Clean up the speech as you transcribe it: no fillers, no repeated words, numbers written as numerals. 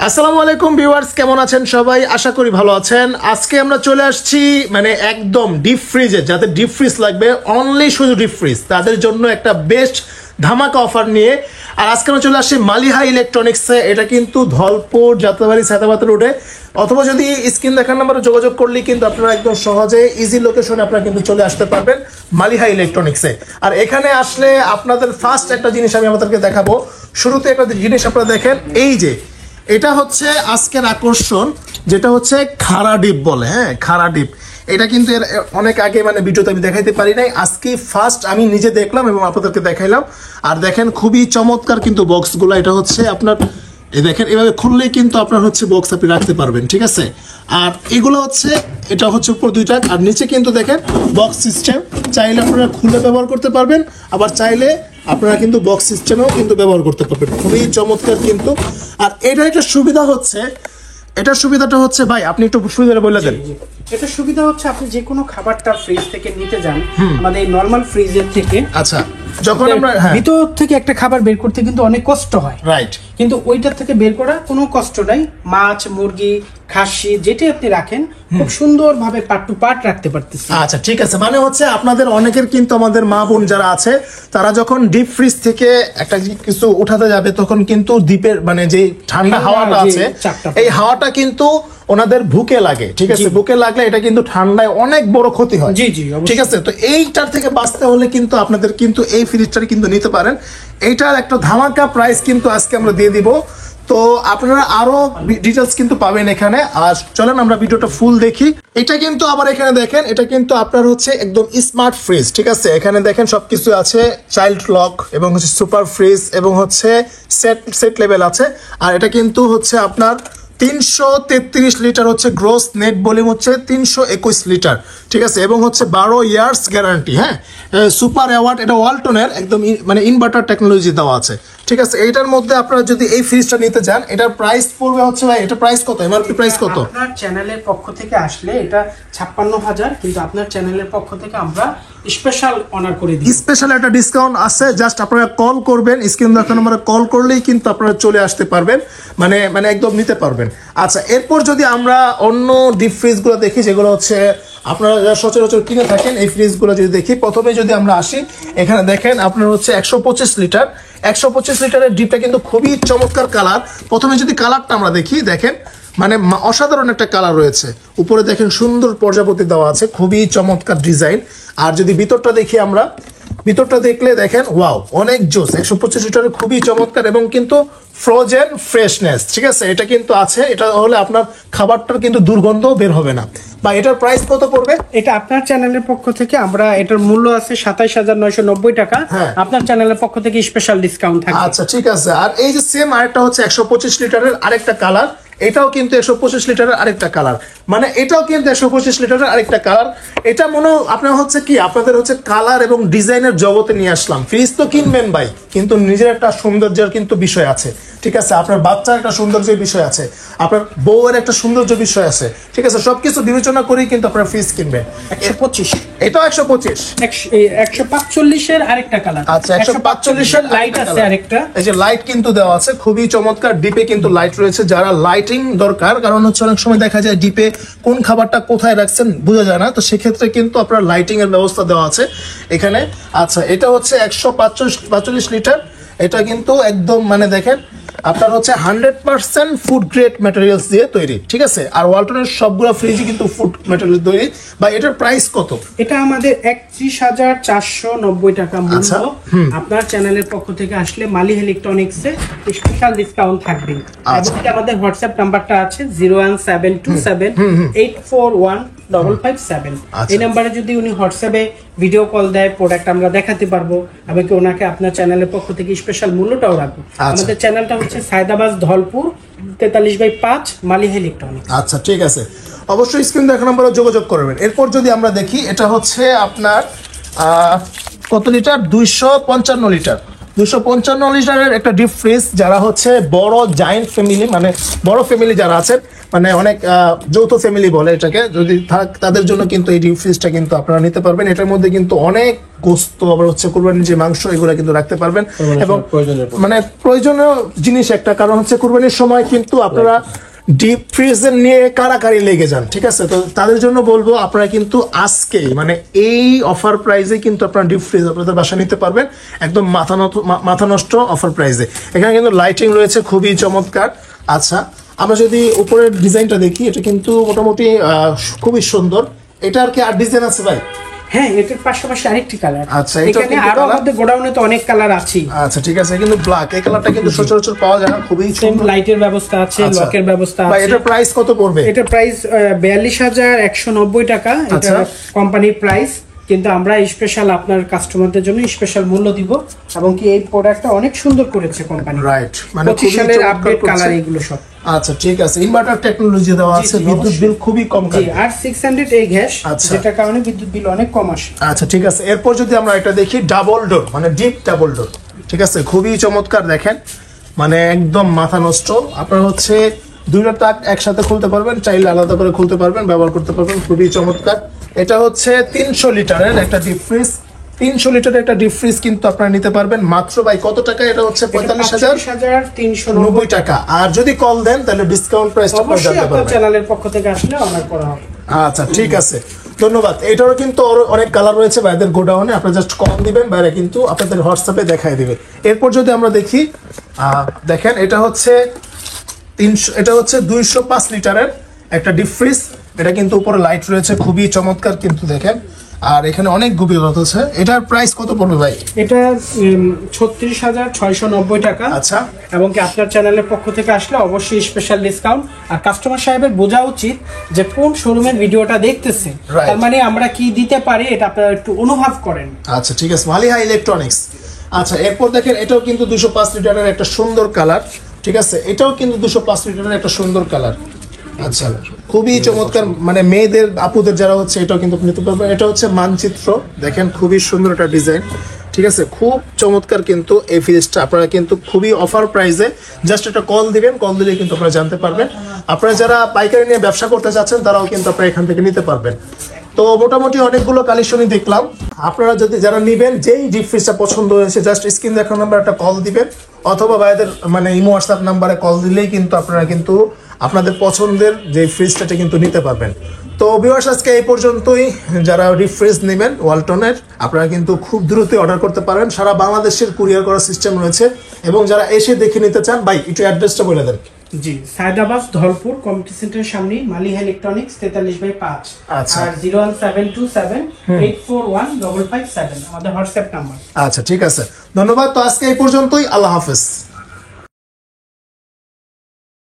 আসসালামু আলাইকুম ভিউয়ার্স, কেমন আছেন সবাই? আশা করি ভালো আছেন। আজকে আমরা চলে আসছি মানে একদম ডিপ ফ্রিজে, যাদের ডিপ ফ্রিজ লাগবে, অনলি শুধু ডিপ ফ্রিজ, তাদের জন্য একটা বেস্ট ধামাকা অফার নিয়ে। আর আজকে আমরা চলে আসছি মালিহা ইলেকট্রনিক্সে। এটা কিন্তু ধলপুর যাত্রাবাড়ি সায়দাবাদ রোডে, অথবা যদি স্ক্রিন দেখার নাম্বারে যোগাযোগ করলে কিন্তু আপনারা একদম সহজে ইজি লোকেশনে আপনারা কিন্তু চলে আসতে পারবেন মালিহা ইলেকট্রনিক্সে। আর এখানে আসলে আপনাদের ফার্স্ট একটা জিনিস আমি আপনাদেরকে দেখাবো। শুরুতে একটা জিনিস আপনারা দেখেন, এই যে এটা হচ্ছে আজকের আকর্ষণ, যেটা হচ্ছে খাড়া ডিপ বলে। হ্যাঁ, খাড়া ডিপ। এটা কিন্তু অনেক আগে মানে ভিডিওতে আমি দেখাইতে পারি নাই, আজকে ফার্স্ট আমি নিজে দেখলাম এবং আপনাদেরকে দেখাইলাম। আর দেখেন খুবই চমৎকার কিন্তু বক্সগুলো। এটা হচ্ছে আপনার এই দেখেন, এভাবে খুললেই কিন্তু আপনার হচ্ছে বক্স আপনি রাখতে পারবেন, ঠিক আছে। আর এগুলো হচ্ছে, এটা হচ্ছে উপর দুইটা, আর নিচে কিন্তু দেখেন বক্স সিস্টেম। চাইলে আপনারা খুলে ব্যবহার করতে পারবেন, আবার চাইলে আপনারা কিন্তু বক্স সিস্টেমেও কিন্তু ব্যবহার করতে পারবেন। খুবই চমৎকার কিন্তু। আর এটা একটা সুবিধা হচ্ছে, এটার সুবিধাটা হচ্ছে, ভাই আপনি একটু সুবিধাটা বলে দেন। এটা সুবিধা হচ্ছে আপনি যে কোনো খাবারটা ফ্রিজ থেকে নিতে যান আমাদের এই নরমাল ফ্রিজের থেকে, আচ্ছা, যখন আমরা ভিতর থেকে একটা খাবার বের করতে কিন্তু অনেক কষ্ট হয়, রাইট, কিন্তু ওইটার থেকে বের করা কোনো কষ্ট নাই। মাছ, মুরগি, খাসি যেটাই আপনি রাখেন খুব সুন্দরভাবে পার্ট টু পার্ট রাখতে পারতেছেন। আচ্ছা, ঠিক আছে। মানে হচ্ছে আপনাদের অনেকের কিন্তু, আমাদের মা বোন যারা আছে, তারা যখন ডিপ ফ্রিজ থেকে একটা কিছু উঠাতে যাবে, তখন কিন্তু ডিপের মানে যে ঠান্ডা হাওয়াটা আছে, এই হাওয়াটা কিন্তু ওনাদের বুকে লাগে, ঠিক আছে। বুকে লাগলে এটা কিন্তু ঠান্ডায় অনেক বড় ক্ষতি হয়। জি জি, ঠিক আছে। তো এইটার থেকে বাঁচতে হলে কিন্তু আপনাদের কিন্তু এই ফ্রিজটা কিন্তু নিতে পারেন। এইটার একটা ধামাকা প্রাইস কিন্তু আজকে আমরা দিয়ে দিব। তো আপনারা আরো ডিটেলস কিন্তু পাবেন এখানে। আর চলেন আমরা ভিডিওটা ফুল দেখি। এটা কিন্তু আবার এখানে দেখেন, এটা কিন্তু আপনার হচ্ছে একদম স্মার্ট ফ্রিজ, ঠিক আছে। এখানে দেখেন সবকিছু আছে, চাইল্ড লক এবং হচ্ছে সুপার ফ্রিজ এবং হচ্ছে সেট লেভেল আছে। আর এটা কিন্তু হচ্ছে আপনার 333 লিটার হচ্ছে গ্রোস, নেট ভলিউম হচ্ছে 321 লিটার, ঠিক আছে। এবং হচ্ছে 12 ইয়ার্স গ্যারান্টি। হ্যাঁ, সুপার অ্যাওয়ার্ড, এটা ওয়ালটনের একদম মানে ইনভার্টার টেকনোলজি দেওয়া আছে, ঠিক আছে। এইটার মধ্যে আপনারা যদি এই ফ্রিজটা নিতে চান, এটার প্রাইস পড়বে হচ্ছে, ভাই এটা প্রাইস কত, এমআরপি প্রাইস কত? আপনার চ্যানেলের পক্ষ থেকে আসলে এটা 56,000, কিন্তু আপনার চ্যানেলের পক্ষ থেকে আমরা স্পেশাল অনার করে দিই। স্পেশাল একটা ডিসকাউন্ট আছে, জাস্ট আপনারা কল করবেন, স্ক্রিন দেখার নম্বরে কল করলেই কিন্তু আপনারা চলে আসতে পারবেন, মানে একদম নিতে পারবেন। আচ্ছা, এরপর যদি আমরা অন্য ডিপ ফ্রিজগুলো দেখি, যেগুলো হচ্ছে আপনারা যারা সচরাচর কিনে থাকেন, এই ফ্রিজগুলো যদি দেখি, প্রথমে যদি আমরা আসি, এখানে দেখেন আপনার হচ্ছে 125 লিটার, 125 লিটারের ডিপটা কিন্তু খুবই চমৎকার কালার। প্রথমে যদি কালারটা আমরা দেখি, দেখেন মানে অসাধারণ একটা কালার রয়েছে। উপরে দেখেন সুন্দর প্রজাপতি দেওয়া আছে, খুবই চমৎকার ডিজাইন। আর যদি ভিতরটা দেখি আমরা, ভিতরটা দেখলে দেখেন ওয়াও, অনেক জোস। 125 লিটারের খুবই চমৎকার এবং কিন্তু ফ্রোজেন ফ্রেশনেস, ঠিক আছে। এটা কিন্তু আছে, এটা হলে আপনার খাবারটার কিন্তু দুর্গন্ধ বের হবে না। বা এটার প্রাইস কত পড়বে? এটা আপনার চ্যানেলের পক্ষ থেকে আমরা, এটার মূল্য আছে 27,990 টাকা। আপনার চ্যানেলের পক্ষ থেকে স্পেশাল ডিসকাউন্ট থাকবে। আচ্ছা, ঠিক আছে। আর এই যে সেম আরেকটা হচ্ছে 125 লিটারের আরেকটা কালার, এটাও কিন্তু 125 লিটারের আরেকটা কালার, মানে এটাও কিন্তু 125 লিটারের আরেকটা কালার। এটা মনে আপনার হচ্ছে কি, আপনাদের হচ্ছে কালার এবং ডিজাইনের জগতে নিয়ে আসলাম। ফ্রিজ তো কিনবেন ভাই, কিন্তু নিজের একটা সৌন্দর্যের কিন্তু বিষয় আছে, ঠিক আছে। আপনার বাচ্চার একটা সৌন্দর্যের বিষয় আছে, আপনার বউয়ের একটা সৌন্দর্য বিষয় আছে, ঠিক আছে। সবকিছু বিবেচনা করেই কিন্তু আপনার ফ্রিজ কিনবেন। 125, এটাও 125, 145 এর আরেকটা কালার। আচ্ছা, 145 এর লাইট আছে আরেকটা, এই যে লাইট কিন্তু দেওয়া আছে, খুবই চমৎকার। ডিপে কিন্তু লাইট রয়েছে, যারা লাইটিং দরকার, কারণ হচ্ছে অনেক সময় দেখা যায় ডিপে কোন খাবারটা কোথায় রাখছেন বোঝা যায় না, তো সেক্ষেত্রে কিন্তু আপনার লাইটিং এর ব্যবস্থা দেওয়া আছে এখানে। আচ্ছা, এটা হচ্ছে 145 লিটার। এটা কিন্তু একদম মানে দেখেন আপনার হচ্ছে 100% ফুড গ্রেড ম্যাটেরিয়ালস দিয়ে তৈরি, ঠিক আছে। আর ওয়ালটনের সবগুলো ফ্রিজই কিন্তু ফুড ম্যাটেরিয়াল তৈরি। বা এটার প্রাইস কত? এটা আমাদের 31,490 টাকা মূল্য। আপনার চ্যানেলের পক্ষ থেকে আসলে মালিহা ইলেকট্রনিক্সে স্পেশাল ডিসকাউন্ট থাকবে। এবং আমাদের হোয়াটসঅ্যাপ নাম্বারটা আছে 01727841557। এই নাম্বারে যদি উনি হোয়াটসঅ্যাপে ভিডিও কল দেয়, প্রোডাক্ট আমরা দেখাতে পারবো, এবং কি ওনাকে আপনার চ্যানেলের পক্ষ থেকে স্পেশাল মূল্যটাও রাখবো। আমাদের চ্যানেলটা হচ্ছে সায়দাবাদ ধলপুর 43/5 মালিহা ইলেকট্রনিক্স। আচ্ছা, ঠিক আছে। অবশ্যই স্ক্রিন দেখা নম্বরে যোগাযোগ করবেন। এরপর যদি আমরা দেখি, এটা হচ্ছে আপনার কত লিটার? 255 লিটার, 255 লিটারের একটা ডিপ ফ্রিজ, যারা হচ্ছে বড় জায়েন্ট ফ্যামিলি, মানে বড় ফ্যামিলি যারা আছেন, মানে অনেক যৌথ ফ্যামিলি বলে এটাকে, যদি তাদের জন্য কিন্তু এই ডিপ ফ্রিজটা কিন্তু আপনারা নিতে পারবেন। এটার মধ্যে কিন্তু অনেক গোস্ত, আবার হচ্ছে কুরবানির যে মাংস, এগুলো কিন্তু রাখতে পারবেন। এবং মানে প্রয়োজনীয় জিনিস একটা, কারণ হচ্ছে কুরবানির সময় কিন্তু আপনারা ডিপ ফ্রিজের নিয়ে কারাকারি লেগে যান, ঠিক আছে? তো তাদের জন্য বলবো আপনারা কিন্তু আজকেই, মানে এই অফার প্রাইসে কিন্তু আপনারা ডিপ ফ্রিজ আপনাদের বাসায় নিতে পারবেন, একদম মাথা নষ্ট অফার প্রাইসে। এখানে কিন্তু লাইটিং রয়েছে খুবই চমৎকার। আচ্ছা, আমরা যদি উপরের ডিজাইনটা দেখি, এটা কিন্তু মোটামুটি খুবই সুন্দর। এটা আর কি আর ডিজাইন আছে ভাই? হ্যাঁ, এটার পাশাপাশি আরেকটি কালার। আচ্ছা, এখানে আরো আমাদের গোডাউনে তো অনেক কালার আছে। আচ্ছা ঠিক আছে, কিন্তু ব্ল্যাক এই কালারটা কিন্তু সচরাচর পাওয়া যায় না, খুবই সুন্দর। লাইটের ব্যবস্থা আছে, লকের ব্যবস্থা আছে। ভাই এটার প্রাইস কত পড়বে? এটার প্রাইস 42,190 টাকা, এটা কোম্পানির প্রাইস। কিন্তু আমরা স্পেশাল আপনার কাস্টমারদের জন্য স্পেশাল মূল্য দিব, এবং কি এই প্রোডাক্টটা অনেক সুন্দর করেছে কোম্পানি। রাইট, মানে 25 সালের আপডেট কালার এগুলো সব। আচ্ছা ঠিক আছে, ইনভার্টার টেকনোলজি দেওয়া আছে, বিদ্যুৎ বিল খুবই কম খাবে। আর 600 এই গ্যাস, যেটার কারণে বিদ্যুৎ বিল অনেক কম আসে। আচ্ছা ঠিক আছে, এরপর যদি আমরা এটা দেখি, ডাবল ডোর, মানে ডিপ ডাবল ডোর, ঠিক আছে, খুবই চমৎকার। দেখেন মানে একদম মাথা নষ্ট। আপনারা হচ্ছে দুইটা তাক একসাথে খুলতে পারবেন, চাইলে আলাদা করে খুলতে পারবেন, ব্যবহার করতে পারবেন, খুবই চমৎকার। এটা হচ্ছে 300 লিটারের একটা ডিপ ফ্রিজ। 300 লিটারের একটা ডিপ ফ্রিজ কিন্তু আপনারা নিতে পারবেন মাত্র ভাই কত টাকা? এটা হচ্ছে 45,390 টাকা। আর যদি কল দেন তাহলে ডিসকাউন্ট প্রাইসটা আপনারা জানতে পারবেন। চ্যানেলের পক্ষ থেকে আসলে অনার করা হবে। আচ্ছা ঠিক আছে, ধন্যবাদ। এটারও কিন্তু অনেক কালার রয়েছে ভাইদের গোডাউনে, আপনারা জাস্ট কল দিবেন, বাইরে কিন্তু আপনাদের হোয়াটসঅ্যাপে দেখাই দিবে। এরপর যদি আমরা দেখি, দেখেন এটা হচ্ছে 205 লিটারের একটা ডিপ ফ্রিজ। এটা কিন্তু উপরে লাইট রয়েছে, খুবই চমৎকার কিন্তু দেখেন। আর এখানে অনেক গভীরতা আছে। এটার প্রাইস কত পড়বে ভাই? এটা 36,690 টাকা। আচ্ছা, এবং কি আপনার চ্যানেলের পক্ষ থেকে আসলে অবশ্যই স্পেশাল ডিসকাউন্ট। আর কাস্টমার সাহেবের বোঝা উচিত যে কোন শোরুমের ভিডিওটা দেখতেছে, তার মানে আমরা কি দিতে পারি এটা আপনারা একটু অনুভব করেন। আচ্ছা ঠিক আছে, মালিহা ইলেকট্রনিক্স। আচ্ছা, এরপর দেখেন এটাও কিন্তু 205 লিটারের একটা সুন্দর কালার, ঠিক আছে, এটাও কিন্তু 205 লিটারের একটা সুন্দর কালার। আচ্ছা, খুবই চমৎকার, মানে মেয়েদের আপুদের যারা হচ্ছে এটাও কিন্তু নিতে পারবেন। এটা হচ্ছে মানচিত্র, দেখেন খুবই সুন্দর একটা ডিজাইন, ঠিক আছে, খুব চমৎকার কিন্তু এই ফ্রিজটা। আপনারা কিন্তু খুবই অফার প্রাইসে জাস্ট একটা কল দিবেন, কল দিলে কিন্তু আপনারা জানতে পারবেন। আপনারা যারা পাইকারি নিয়ে ব্যবসা করতে চাচ্ছেন তারাও কিন্তু আপনারা এখান থেকে নিতে পারবেন। তো মোটামুটি অনেকগুলো কালেকশনই দেখলাম। আপনারা যদি যারা নেবেন, যেই ডিপ ফ্রিজটা পছন্দ হয়েছে জাস্ট স্ক্রিন দেখানো নাম্বার একটা কল দিবেন, অথবা ভাইদের মানে ইমো হোয়াটসঅ্যাপ নাম্বারে কল দিলেই কিন্তু আপনারা কিন্তু আপনাদের পছন্দের যে ফ্রিজটা কিন্তু নিতে পারবেন। তো ভিউয়ার্স, আজকে এই পর্যন্তই। যারা ডিপ ফ্রিজ নেবেন ওয়ালটনের, আপনারা কিন্তু খুব দ্রুতই অর্ডার করতে পারেন। সারা বাংলাদেশের কুরিয়ার করার সিস্টেম রয়েছে। এবং যারা এসে দেখে নিতে চান, ভাই একটু অ্যাড্রেসটা বলে দেন। জি, সায়দাবাদ ধলপুর কমিউনিটি সেন্টারের সামনে, মালিহা ইলেকট্রনিক্স 43/5। আচ্ছা, আর 01727841557 আমাদের হোয়াটসঅ্যাপ নাম্বার। আচ্ছা ঠিক আছে, ধন্যবাদ। তো আজকে এই পর্যন্তই, আল্লাহ হাফেজ।